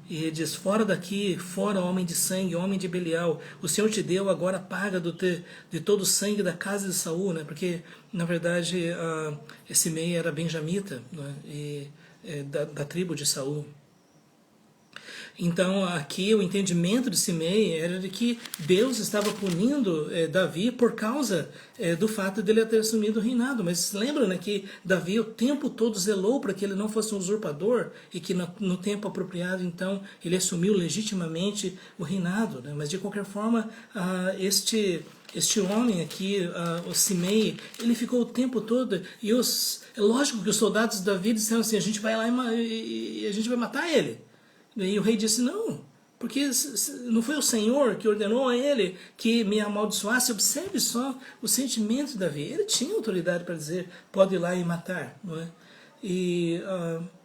E ele diz: fora daqui, fora homem de sangue, homem de Belial, o Senhor te deu, agora paga de todo o sangue da casa de Saul, né? Porque na verdade esse Simei era benjamita, né? Da tribo de Saul. Então aqui o entendimento de Simei era de que Deus estava punindo Davi por causa do fato dele ter assumido o reinado. Mas lembra, né, que Davi o tempo todo zelou para que ele não fosse um usurpador e que no tempo apropriado então ele assumiu legitimamente o reinado. Né? Mas de qualquer forma este homem aqui, o Simei, ele ficou o tempo todo e é lógico que os soldados de Davi disseram assim: a gente vai lá e a gente vai matar ele. E o rei disse: não, porque não foi o Senhor que ordenou a ele que me amaldiçoasse. Observe só o sentimento de Davi. Ele tinha autoridade para dizer: pode ir lá e matar. Não é? E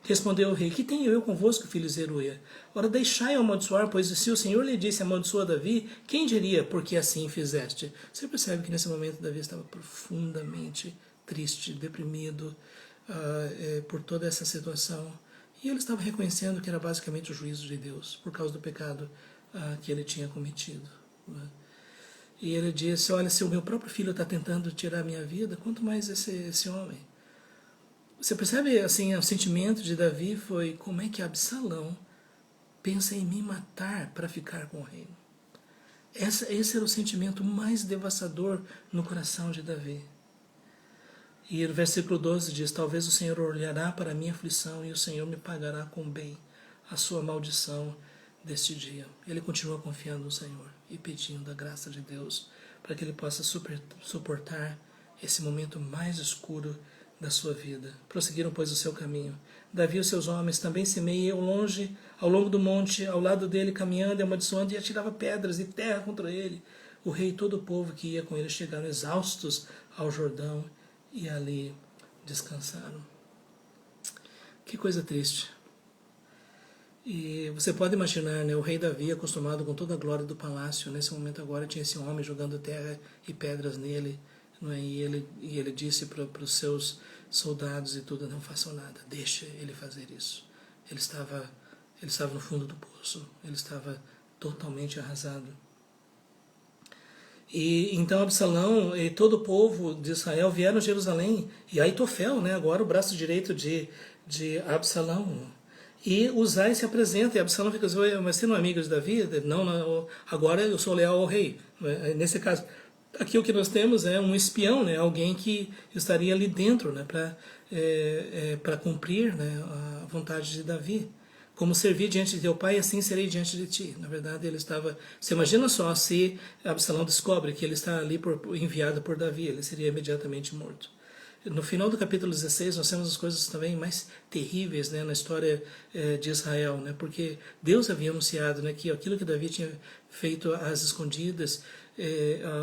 respondeu o rei: que tenho eu convosco, filho Zeruia? Ora, deixai-o amaldiçoar, pois se o Senhor lhe disse: amaldiçoa Davi, quem diria porque assim fizeste? Você percebe que nesse momento Davi estava profundamente triste, deprimido por toda essa situação. E ele estava reconhecendo que era basicamente o juízo de Deus, por causa do pecado que ele tinha cometido. Né? E ele disse: olha, se o meu próprio filho está tentando tirar a minha vida, quanto mais esse homem. Você percebe, assim, o sentimento de Davi foi: como é que Absalão pensa em me matar para ficar com o reino? Esse era o sentimento mais devastador no coração de Davi. E o versículo 12 diz: talvez o Senhor olhará para a minha aflição e o Senhor me pagará com bem a sua maldição deste dia. Ele continua confiando no Senhor e pedindo a graça de Deus para que ele possa suportar esse momento mais escuro da sua vida. Prosseguiram, pois, o seu caminho. Davi e os seus homens também semeiam longe, ao longo do monte, ao lado dele, caminhando e amaldiçoando, e atirava pedras e terra contra ele. O rei e todo o povo que ia com ele chegaram exaustos ao Jordão e ali descansaram. Que coisa triste. E você pode imaginar, né, o rei Davi, acostumado com toda a glória do palácio, nesse momento agora tinha esse homem jogando terra e pedras nele, não é? E ele disse para os seus soldados e tudo, não façam nada, deixe ele fazer isso. Ele estava no fundo do poço, ele estava totalmente arrasado. E então Absalão e todo o povo de Israel vieram a Jerusalém, e Aitofel, né, agora o braço direito de Absalão. E Uzai se apresenta, e Absalão fica assim, mas você não é amigo de Davi? Não, não, agora eu sou leal ao rei. Nesse caso, aqui o que nós temos é um espião, né, alguém que estaria ali dentro, né, para cumprir, né, a vontade de Davi. Como servir diante de teu pai, assim serei diante de ti. Na verdade, ele estava... Você imagina só se Absalão descobre que ele está ali enviado por Davi, ele seria imediatamente morto. No final do capítulo 16, nós temos as coisas também mais terríveis, né, na história de Israel, né, porque Deus havia anunciado, né, que aquilo que Davi tinha feito às escondidas,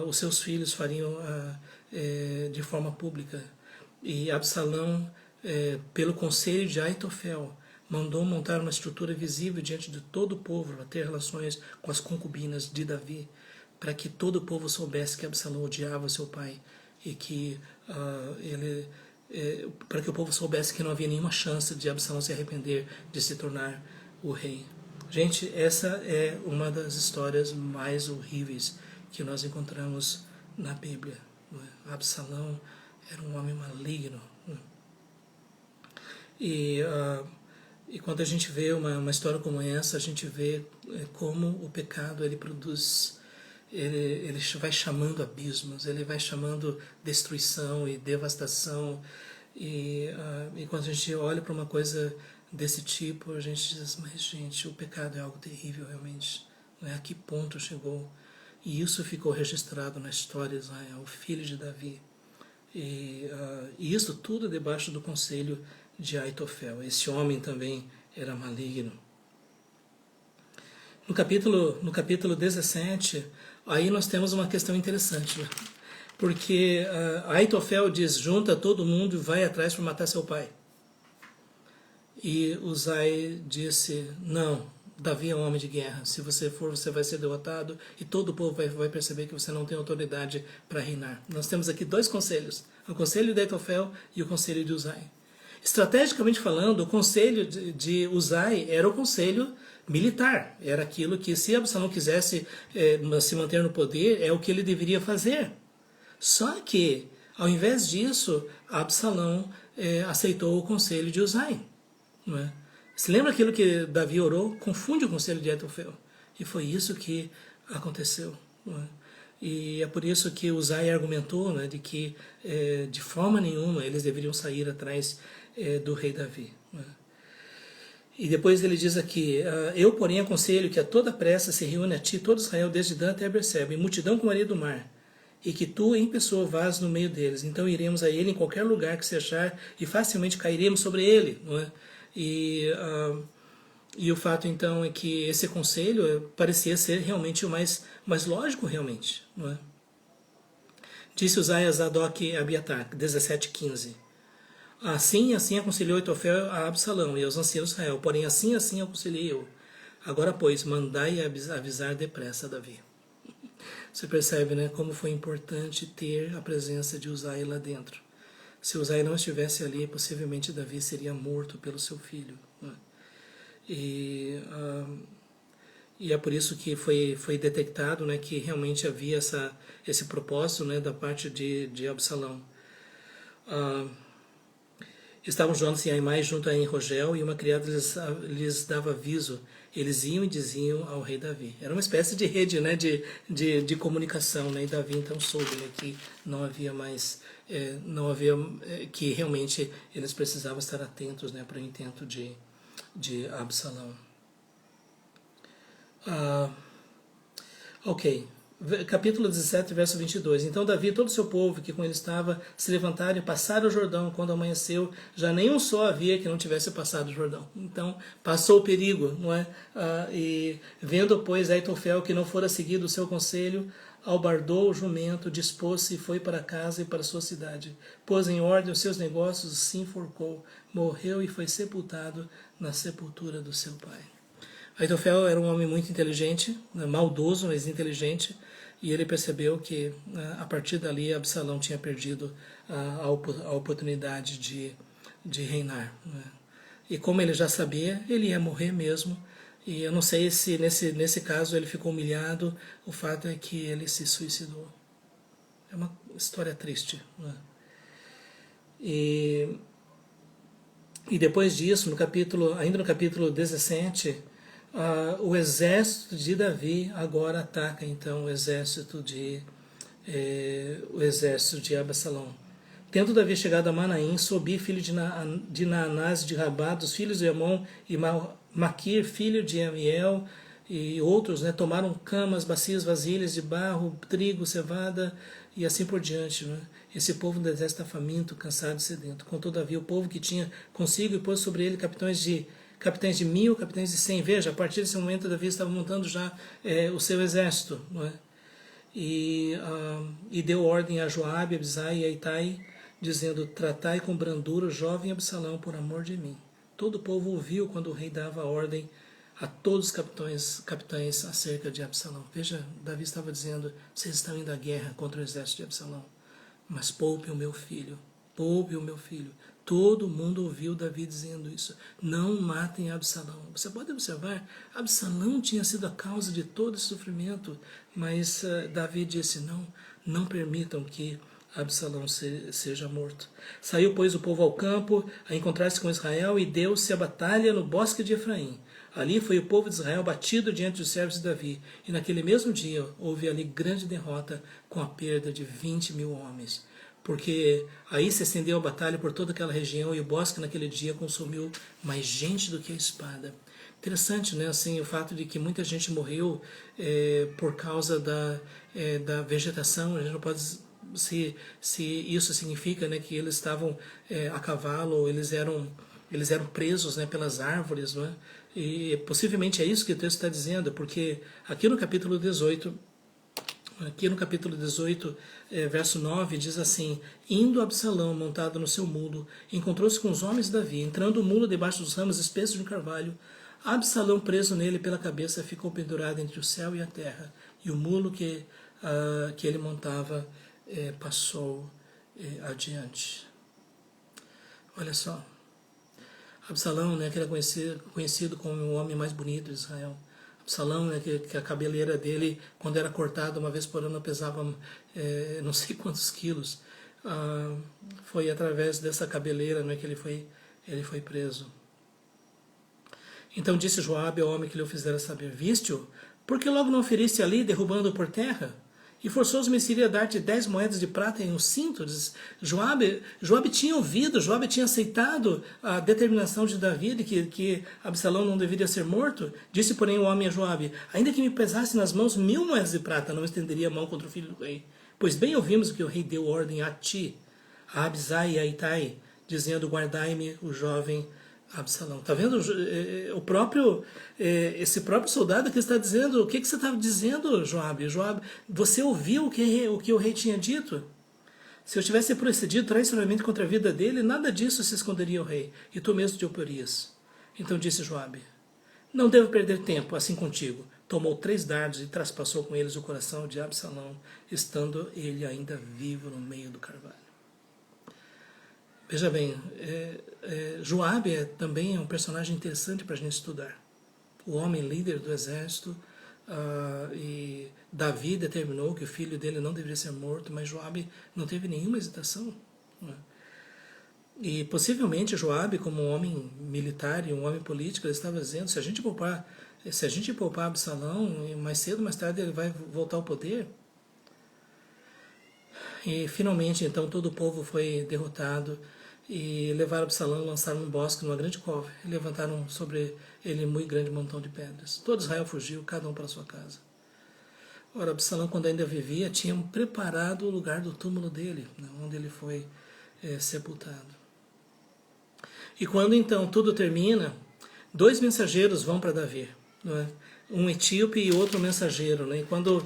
os seus filhos fariam de forma pública. E Absalão, pelo conselho de Aitofel, mandou montar uma estrutura visível diante de todo o povo para ter relações com as concubinas de Davi, para que todo o povo soubesse que Absalão odiava seu pai e que para que o povo soubesse que não havia nenhuma chance de Absalão se arrepender de se tornar o rei. Gente, essa é uma das histórias mais horríveis que nós encontramos na Bíblia. Absalão era um homem maligno. E quando a gente vê uma história como essa, a gente vê como o pecado ele produz, ele vai chamando abismos, ele vai chamando destruição e devastação. E quando a gente olha para uma coisa desse tipo, a gente diz, mas gente, o pecado é algo terrível realmente. Né? A que ponto chegou? E isso ficou registrado na história de Israel, o filho de Davi. E isso tudo debaixo do conselho de Aitofel. Esse homem também era maligno. No capítulo 17, aí nós temos uma questão interessante, né? Porque Aitofel diz, junta todo mundo e vai atrás para matar seu pai. E Uzai disse, não, Davi é um homem de guerra, se você for, você vai ser derrotado e todo o povo vai perceber que você não tem autoridade para reinar. Nós temos aqui dois conselhos, o conselho de Aitofel e o conselho de Uzai. Estrategicamente falando, o conselho de Uzai era o conselho militar, era aquilo que se Absalão quisesse se manter no poder, é o que ele deveria fazer. Só que, ao invés disso, Absalão aceitou o conselho de Uzai. Não é? Se lembra aquilo que Davi orou? Confunde o conselho de Aitofel. E foi isso que aconteceu. Não é? E é por isso que Uzai argumentou, né, de que de forma nenhuma eles deveriam sair atrás do rei Davi. Né? E depois ele diz aqui, eu porém aconselho que a toda pressa se reúne a ti todo Israel desde Dan até Berseba, em multidão como a areia do mar, e que tu em pessoa vás no meio deles. Então iremos a ele em qualquer lugar que se achar e facilmente cairemos sobre ele. Não é? E o fato então é que esse conselho parecia ser realmente o mais lógico realmente. Não é? Disse Uzai a Zadok e Abiatar, 17:15. Assim aconselhou Aitofel a Absalão e aos anciãos de Israel, porém assim aconselhei eu. Agora, pois, mandai avisar depressa a Davi. Você percebe, né, como foi importante ter a presença de Uzai lá dentro. Se Uzai não estivesse ali, possivelmente Davi seria morto pelo seu filho. Né? E é por isso que foi detectado, né, que realmente havia esse propósito, né, da parte de Absalão. Estavam Jonas e Aimai junto a Enrogel, e uma criada lhes dava aviso. Eles iam e diziam ao rei Davi. Era uma espécie de rede, né, de comunicação, né, e Davi então soube, né, que não havia mais, que realmente eles precisavam estar atentos, né, para o intento de Absalão. Ok, capítulo 17, verso 22. Então Davi e todo o seu povo que com ele estava se levantaram e passaram o Jordão. Quando amanheceu, já nenhum só havia que não tivesse passado o Jordão. Então passou o perigo, não é? E vendo, pois, Aitofel que não fora seguido o seu conselho, albardou o jumento, dispôs-se e foi para casa e para sua cidade. Pôs em ordem os seus negócios, se enforcou, morreu e foi sepultado na sepultura do seu pai. Aitofel era um homem muito inteligente, maldoso, mas inteligente, e ele percebeu que a partir dali Absalão tinha perdido a oportunidade de reinar. E como ele já sabia, ele ia morrer mesmo, e eu não sei se nesse caso ele ficou humilhado, o fato é que ele se suicidou. É uma história triste. E depois disso, ainda no capítulo 17, o exército de Davi agora ataca então o exército de Absalão. Tendo Davi chegado a Manaim, Sobi, filho de Naanás de Rabá, dos filhos de Amon, e Maquir, filho de Amiel, e outros, tomaram camas, bacias, vasilhas de barro, trigo, cevada, e assim por diante. Esse povo do exército está faminto, cansado e sedento. Contudo, Davi, o povo que tinha consigo, e pôs sobre ele capitães de 1.000, capitães de 100. Veja, a partir desse momento Davi estava montando já o seu exército. Não é? E deu ordem a Joabe, Abisai e a Itai, dizendo: tratai com brandura o jovem Absalão por amor de mim. Todo o povo ouviu quando o rei dava ordem a todos os capitães acerca de Absalão. Veja, Davi estava dizendo: vocês estão indo à guerra contra o exército de Absalão, mas poupe o meu filho, poupe o meu filho. Todo mundo ouviu Davi dizendo isso. Não matem Absalão. Você pode observar, Absalão tinha sido a causa de todo esse sofrimento, mas Davi disse: não permitam que Absalão seja morto. Saiu, pois, o povo ao campo a encontrar-se com Israel, e deu-se a batalha no bosque de Efraim. Ali foi o povo de Israel batido diante dos servos de Davi, e naquele mesmo dia houve ali grande derrota, com a perda de 20.000 homens. Porque aí se estendeu a batalha por toda aquela região, e o bosque naquele dia consumiu mais gente do que a espada. Interessante, né? Assim, o fato de que muita gente morreu por causa da vegetação. A gente não pode se isso significa, né, que eles estavam a cavalo, ou eles eram presos, né, pelas árvores, não é? E possivelmente é isso que o texto está dizendo, porque aqui no capítulo 18, verso 9, diz assim: indo Absalão montado no seu mulo, encontrou-se com os homens de Davi. Entrando o mulo debaixo dos ramos espessos de um carvalho, Absalão, preso nele pela cabeça, ficou pendurado entre o céu e a terra, e o mulo que ele montava passou adiante. Olha só, Absalão, né, que era conhecido como o homem mais bonito de Israel. Absalão, né, que a cabeleira dele, quando era cortada uma vez por ano, pesava não sei quantos quilos. Foi através dessa cabeleira, né, que ele foi preso. Então disse Joabe ao homem que lhe o fizera saber: viste-o? Por que logo não feriste ali, derrubando-o por terra? E forçoso-me seria dar-te 10 moedas de prata em um cinto. Joabe tinha ouvido, Joabe tinha aceitado a determinação de Davi de que Absalão não deveria ser morto. Disse, porém, o homem a Joabe: ainda que me pesasse nas mãos 1.000 moedas de prata, não estenderia a mão contra o filho do rei. Pois bem ouvimos que o rei deu ordem a ti, a Abisai e a Itai, dizendo: guardai-me o jovem Absalão. Está vendo esse próprio soldado que está dizendo: o que você estava dizendo, Joabe? Joabe, você ouviu o que o rei tinha dito? Se eu tivesse procedido traiçoeiramente contra a vida dele, nada disso se esconderia ao rei, e tu mesmo te oporias. Então disse Joabe: não devo perder tempo assim contigo. Tomou 3 dardos e traspassou com eles o coração de Absalão, estando ele ainda vivo no meio do carvalho. Veja bem, Joabe também é um personagem interessante para a gente estudar. O homem líder do exército, e Davi determinou que o filho dele não deveria ser morto, mas Joabe não teve nenhuma hesitação. Né? E possivelmente Joabe, como um homem militar e um homem político, ele estava dizendo: se a gente poupar Absalão, mais cedo ou mais tarde ele vai voltar ao poder. E finalmente, então, todo o povo foi derrotado, e levaram Absalão, lançaram um bosque numa grande cova, e levantaram sobre ele um muito grande montão de pedras. Todo Israel fugiu, cada um para sua casa. Ora, Absalão, quando ainda vivia, tinha preparado o lugar do túmulo dele, né, onde ele foi sepultado. E quando então tudo termina, dois mensageiros vão para Davi, não é? Um etíope e outro mensageiro. Né? E quando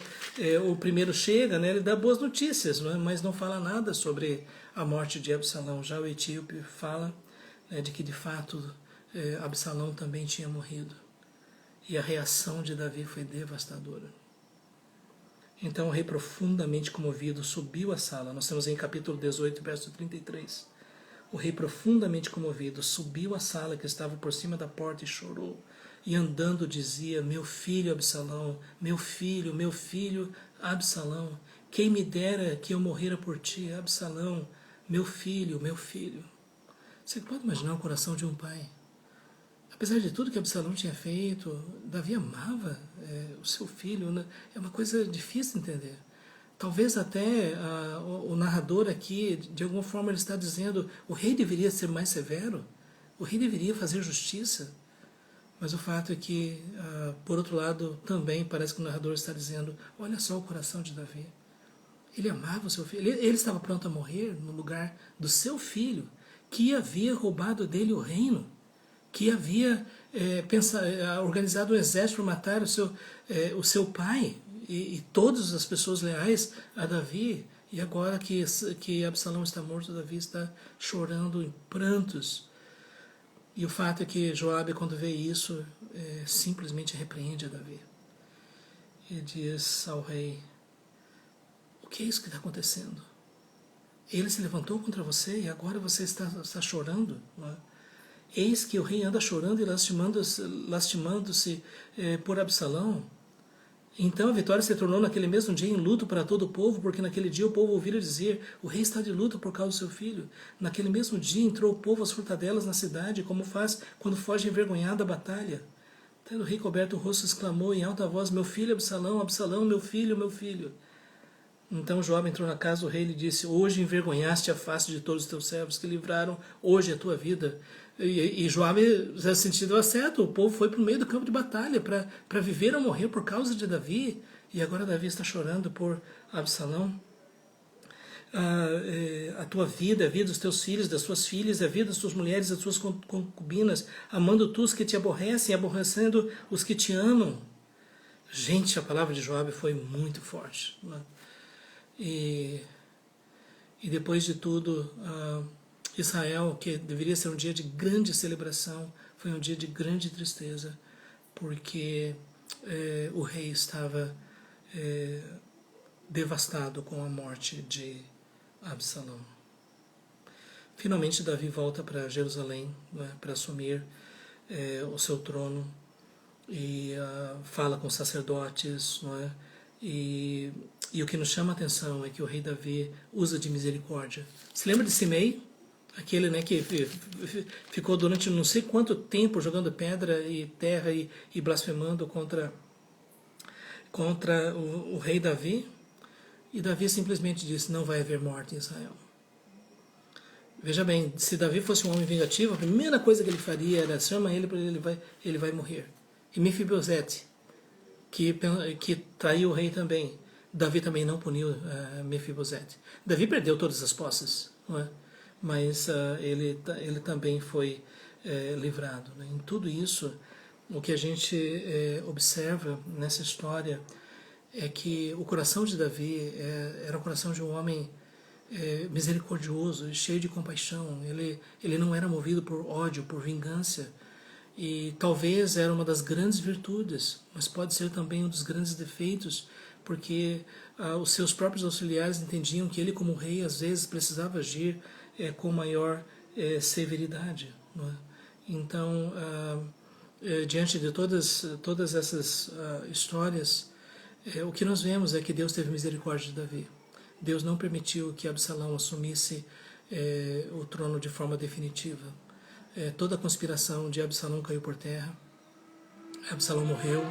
o primeiro chega, né, ele dá boas notícias, não é? Mas não fala nada sobre a morte de Absalão. Já o etíope fala, né, de que de fato Absalão também tinha morrido. E a reação de Davi foi devastadora. Então o rei, profundamente comovido, subiu à sala. Nós temos em capítulo 18, verso 33. O rei, profundamente comovido, subiu à sala que estava por cima da porta e chorou. E andando dizia: meu filho Absalão, meu filho Absalão, quem me dera que eu morrera por ti, Absalão, meu filho, meu filho. Você pode imaginar o coração de um pai? Apesar de tudo que Absalão tinha feito, Davi amava o seu filho. Né? É uma coisa difícil de entender. Talvez até o narrador aqui, de alguma forma, ele está dizendo: o rei deveria ser mais severo, o rei deveria fazer justiça. Mas o fato é que, por outro lado, também parece que o narrador está dizendo: olha só o coração de Davi. Ele amava o seu filho. Ele estava pronto a morrer no lugar do seu filho, que havia roubado dele o reino, que havia organizado um exército para matar o seu pai e todas as pessoas leais a Davi. E agora que Absalão está morto, Davi está chorando em prantos. E o fato é que Joabe, quando vê isso, simplesmente repreende a Davi. E diz ao rei: o que é isso que está acontecendo? Ele se levantou contra você e agora você está chorando? Não é? Eis que o rei anda chorando e lastimando-se por Absalão. Então a vitória se tornou naquele mesmo dia em luto para todo o povo, porque naquele dia o povo ouvira dizer: o rei está de luto por causa do seu filho. Naquele mesmo dia entrou o povo às furtadelas na cidade, como faz quando foge envergonhado da batalha. Tendo o rei coberto o rosto, exclamou em alta voz: meu filho Absalão, Absalão, meu filho, meu filho. Então Joabe entrou na casa do rei e lhe disse: hoje envergonhaste a face de todos os teus servos que livraram hoje a tua vida. E Joabe, nesse sentido, certo, o povo foi para o meio do campo de batalha para viver ou morrer por causa de Davi, e agora Davi está chorando por Absalão. A tua vida, a vida dos teus filhos, das tuas filhas, a vida das tuas mulheres, das tuas concubinas, amando tu os que te aborrecem, aborrecendo os que te amam. Gente, a palavra de Joabe foi muito forte. Né? E depois de tudo, Israel, que deveria ser um dia de grande celebração, foi um dia de grande tristeza, porque o rei estava devastado com a morte de Absalão. Finalmente Davi volta para Jerusalém, né, para assumir o seu trono e fala com os sacerdotes, não é? E o que nos chama a atenção é que o rei Davi usa de misericórdia. Se lembra de Simei? Aquele, né, que ficou durante não sei quanto tempo jogando pedra e terra e blasfemando contra o rei Davi. E Davi simplesmente disse: não vai haver morte em Israel. Veja bem, se Davi fosse um homem vingativo, a primeira coisa que ele faria era: chama ele, porque ele vai morrer. E Mefibosete, que traiu o rei também, Davi também não puniu Mefibosete. Davi perdeu todas as posses, não é? Mas ele também foi livrado. Né? Em tudo isso, o que a gente observa nessa história é que o coração de Davi era o coração de um homem misericordioso, cheio de compaixão. Ele não era movido por ódio, por vingança. E talvez era uma das grandes virtudes, mas pode ser também um dos grandes defeitos, porque os seus próprios auxiliares entendiam que ele, como rei, às vezes precisava agir com maior severidade. Não é? Então, diante de todas essas histórias, o que nós vemos é que Deus teve misericórdia de Davi. Deus não permitiu que Absalão assumisse o trono de forma definitiva. Toda a conspiração de Absalão caiu por terra. Absalão morreu.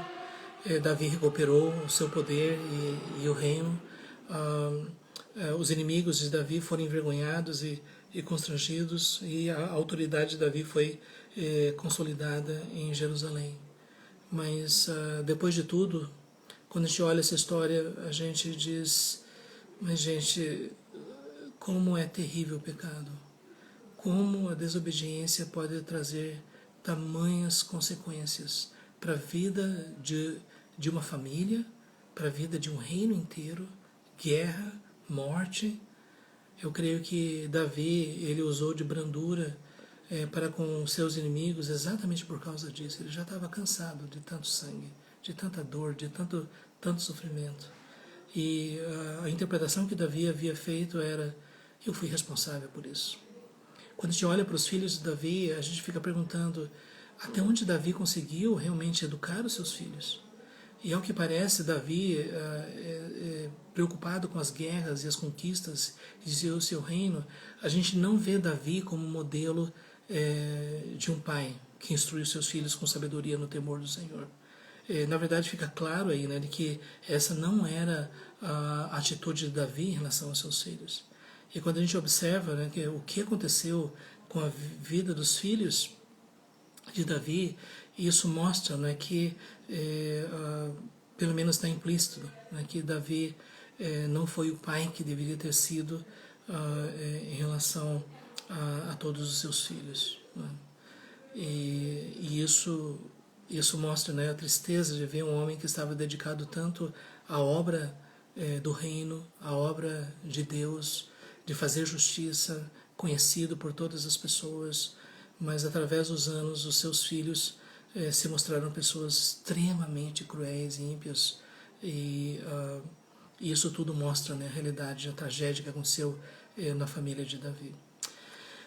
Davi recuperou o seu poder e o reino. Os inimigos de Davi foram envergonhados e constrangidos, e a autoridade de Davi foi consolidada em Jerusalém. Mas depois de tudo, quando a gente olha essa história, a gente diz, mas gente, como é terrível o pecado, como a desobediência pode trazer tamanhas consequências para a vida de uma família, para a vida de um reino inteiro, guerra, morte. Eu creio que Davi, ele usou de brandura para com seus inimigos exatamente por causa disso. Ele já estava cansado de tanto sangue, de tanta dor, de tanto sofrimento. E a interpretação que Davi havia feito era: eu fui responsável por isso. Quando a gente olha para os filhos de Davi, a gente fica perguntando até onde Davi conseguiu realmente educar os seus filhos. E ao que parece, Davi, preocupado com as guerras e as conquistas de o seu reino, a gente não vê Davi como modelo de um pai que instrui os seus filhos com sabedoria no temor do Senhor. Na verdade, fica claro aí, né, de que essa não era a atitude de Davi em relação aos seus filhos. E quando a gente observa, né, que o que aconteceu com a vida dos filhos de Davi, isso mostra, né, que pelo menos está implícito, né, que Davi não foi o pai que deveria ter sido em relação a todos os seus filhos. Né? E isso mostra, né, a tristeza de ver um homem que estava dedicado tanto à obra do reino, à obra de Deus, de fazer justiça, conhecido por todas as pessoas, mas através dos anos os seus filhos se mostraram pessoas extremamente cruéis e ímpias, e isso tudo mostra, né, a realidade, a tragédia que aconteceu na família de Davi.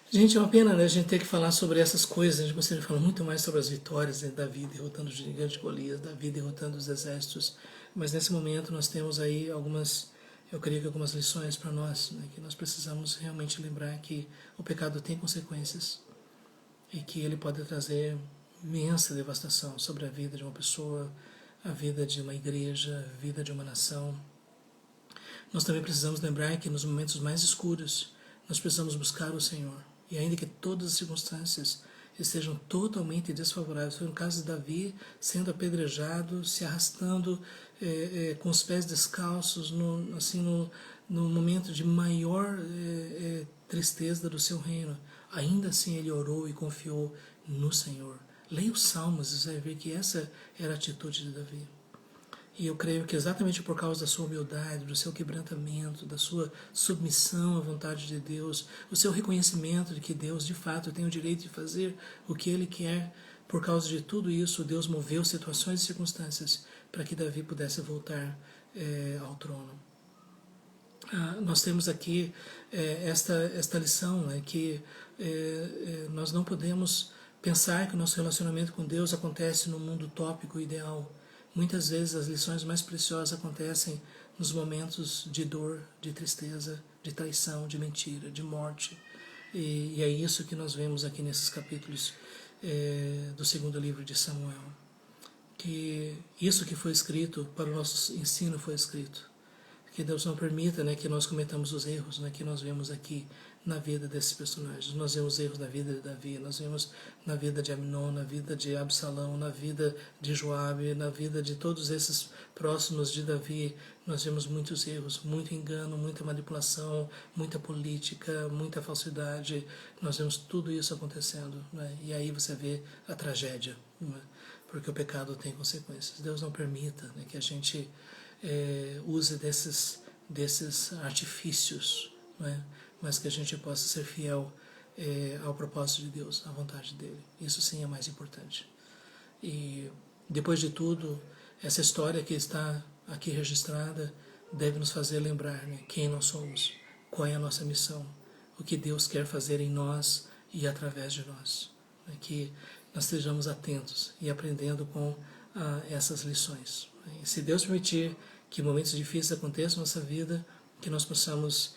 Gente, é uma pena, né, a gente ter que falar sobre essas coisas. A gente gostaria de falar muito mais sobre as vitórias de Davi derrotando o gigante Golias, Davi derrotando os exércitos, mas nesse momento nós temos aí eu creio que algumas lições para nós, né, que nós precisamos realmente lembrar que o pecado tem consequências e que ele pode trazer imensa devastação sobre a vida de uma pessoa, a vida de uma igreja, a vida de uma nação. Nós também precisamos lembrar que nos momentos mais escuros nós precisamos buscar o Senhor. E ainda que todas as circunstâncias estejam totalmente desfavoráveis, foi no caso de Davi sendo apedrejado, se arrastando com os pés descalços, no momento de maior tristeza do seu reino. Ainda assim ele orou e confiou no Senhor. Leia os Salmos e você vai ver que essa era a atitude de Davi. E eu creio que exatamente por causa da sua humildade, do seu quebrantamento, da sua submissão à vontade de Deus, o seu reconhecimento de que Deus de fato tem o direito de fazer o que Ele quer, por causa de tudo isso, Deus moveu situações e circunstâncias para que Davi pudesse voltar ao trono. Nós temos aqui esta lição, né, que nós não podemos pensar que o nosso relacionamento com Deus acontece no mundo utópico ideal. Muitas vezes as lições mais preciosas acontecem nos momentos de dor, de tristeza, de traição, de mentira, de morte. E é isso que nós vemos aqui nesses capítulos do segundo livro de Samuel. Que isso que foi escrito para o nosso ensino foi escrito. Que Deus não permita, né, que nós cometamos os erros, né, que nós vemos aqui na vida desses personagens. Nós vemos erros na vida de Davi, nós vemos na vida de Amnon, na vida de Absalão, na vida de Joabe, na vida de todos esses próximos de Davi. Nós vemos muitos erros, muito engano, muita manipulação, muita política, muita falsidade. Nós vemos tudo isso acontecendo, né? E aí você vê a tragédia, né? Porque o pecado tem consequências. Deus não permita, né, que a gente use desses artifícios, né? Mas que a gente possa ser fiel ao propósito de Deus, à vontade dele. Isso sim é mais importante. E depois de tudo, essa história que está aqui registrada deve nos fazer lembrar, né, quem nós somos, qual é a nossa missão, o que Deus quer fazer em nós e através de nós. Né, que nós estejamos atentos e aprendendo com essas lições. E se Deus permitir que momentos difíceis aconteçam na nossa vida, que nós possamos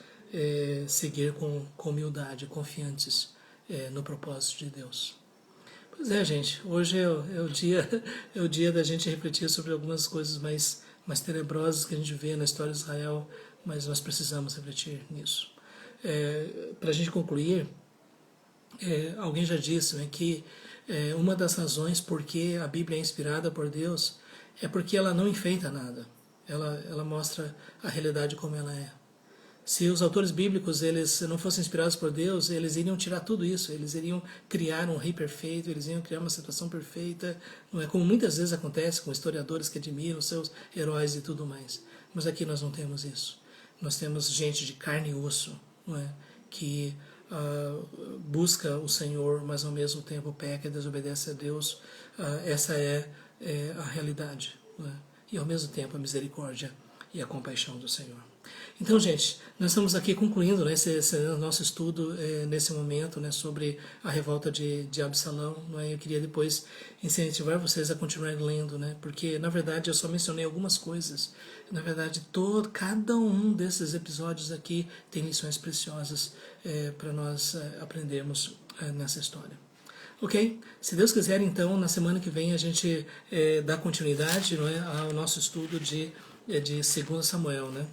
seguir com humildade, confiantes no propósito de Deus. Pois é, gente, hoje é o dia da gente refletir sobre algumas coisas mais tenebrosas que a gente vê na história de Israel, mas nós precisamos refletir nisso. Para a gente concluir, alguém já disse, né, que uma das razões por que a Bíblia é inspirada por Deus é porque ela não enfeita nada. ela mostra a realidade como ela é. Se os autores bíblicos eles não fossem inspirados por Deus, eles iriam tirar tudo isso, eles iriam criar um rei perfeito, eles iriam criar uma situação perfeita, não é como muitas vezes acontece com historiadores que admiram seus heróis e tudo mais. Mas aqui nós não temos isso. Nós temos gente de carne e osso, não é? Que busca o Senhor, mas ao mesmo tempo peca e desobedece a Deus. Essa é a realidade, não é? E ao mesmo tempo a misericórdia e a compaixão do Senhor. Então, gente, nós estamos aqui concluindo, né, esse nosso estudo nesse momento, né, sobre a revolta de Absalão. Né, eu queria depois incentivar vocês a continuarem lendo, né, porque na verdade eu só mencionei algumas coisas. Na verdade, cada um desses episódios aqui tem lições preciosas para nós aprendermos nessa história. Ok? Se Deus quiser, então, na semana que vem a gente dá continuidade, não é, ao nosso estudo de 2 Samuel. Né?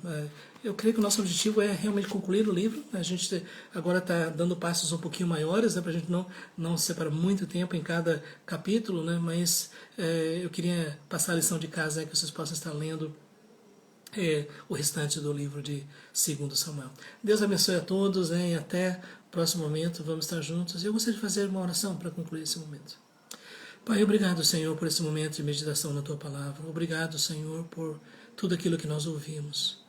Eu creio que o nosso objetivo é realmente concluir o livro. A gente agora está dando passos um pouquinho maiores, né, para a gente não separar muito tempo em cada capítulo, né, mas eu queria passar a lição de casa, que vocês possam estar lendo o restante do livro de 2 Samuel. Deus abençoe a todos, né, e até o próximo momento, vamos estar juntos. Eu gostaria de fazer uma oração para concluir esse momento. Pai, obrigado, Senhor, por esse momento de meditação na Tua Palavra. Obrigado, Senhor, por tudo aquilo que nós ouvimos.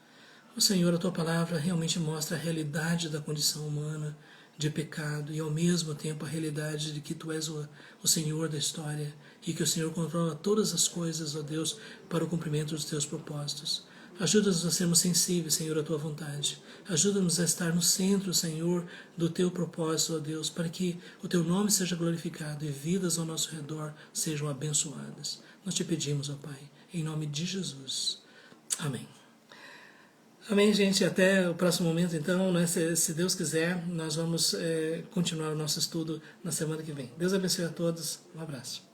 O Senhor, a Tua Palavra realmente mostra a realidade da condição humana, de pecado, e ao mesmo tempo a realidade de que Tu és o Senhor da história e que o Senhor controla todas as coisas, ó Deus, para o cumprimento dos Teus propósitos. Ajuda-nos a sermos sensíveis, Senhor, à Tua vontade. Ajuda-nos a estar no centro, Senhor, do Teu propósito, ó Deus, para que o Teu nome seja glorificado e vidas ao nosso redor sejam abençoadas. Nós te pedimos, ó Pai, em nome de Jesus. Amém. Amém, gente. Até o próximo momento, então, né? Se Deus quiser, nós vamos continuar o nosso estudo na semana que vem. Deus abençoe a todos. Um abraço.